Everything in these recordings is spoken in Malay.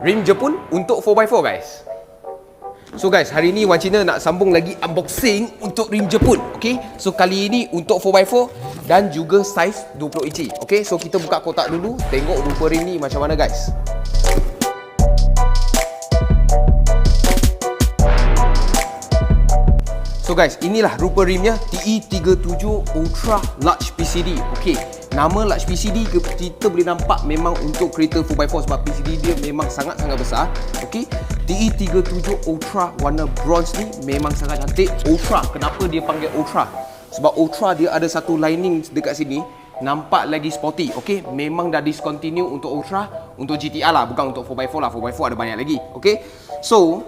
Rim Jepun untuk 4x4 guys. So guys, hari ni Wan Cina nak sambung lagi unboxing untuk rim Jepun. Okay, so kali ini untuk 4x4 dan juga saiz 20 inci. Okay, so kita buka kotak dulu, tengok rupa rim ni macam mana guys. So guys, inilah rupa rimnya, TE37 Ultra Large PCD. Okay, nama Large PCD kita boleh nampak memang untuk kereta 4x4 sebab PCD dia memang sangat-sangat besar. Okay, TE37 Ultra warna bronze ni memang sangat cantik. Ultra, kenapa dia panggil Ultra? Sebab Ultra dia ada satu lining dekat sini, nampak lagi sporty. Okay, memang dah discontinue untuk Ultra, untuk GTR lah, bukan untuk 4x4 lah. 4x4 ada banyak lagi. Okay, so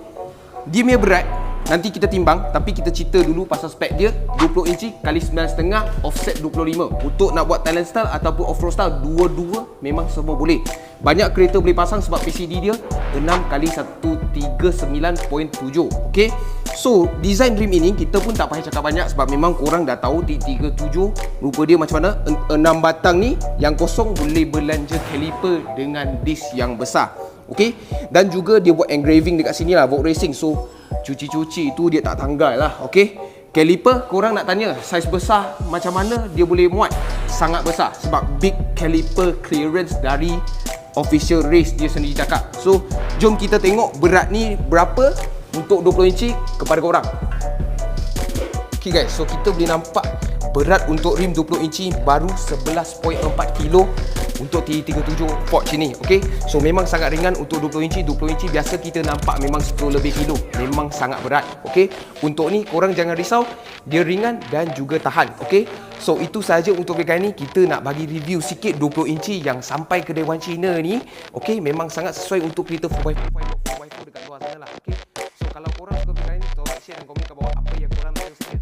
dia punya berat nanti kita timbang, tapi kita cerita dulu pasal spek dia. 20 inci kali 9.5 offset 25. Untuk nak buat Thailand style ataupun off-road style, dua-dua memang semua boleh. Banyak kereta boleh pasang sebab PCD dia 6 kali 139.7. Okay, so design rim ini kita pun tak payah cakap banyak sebab memang korang dah tahu T37 rupa dia macam mana. 6 batang ni yang kosong boleh belanja caliper dengan disc yang besar. Okay, dan juga dia buat engraving dekat sini lah, Vogue Racing. So cuci-cuci tu dia tak tanggal lah. Okay, caliper korang nak tanya saiz besar macam mana dia boleh muat? Sangat besar sebab big caliper clearance dari official race dia sendiri cakap. So jom kita tengok berat ni berapa untuk 20 inci kepada korang. Okay guys, so kita boleh nampak berat untuk rim 20 inci baru 11.4 kilo untuk T37 Forge ni. Okay, so memang sangat ringan untuk 20 inci. 20 inci biasa kita nampak memang 10 lebih kilo, memang sangat berat. Okay, untuk ni korang jangan risau, dia ringan dan juga tahan. Okay, so itu sahaja untuk video kali ni. Kita nak bagi review sikit 20 inci yang sampai kedai Wan Cina ni. Okay, memang sangat sesuai untuk kereta 4x4 dekat luar sana lah. Okay, so kalau korang suka video kali ni, tolong like, share dan komen kat bawah apa yang korang nak tengok.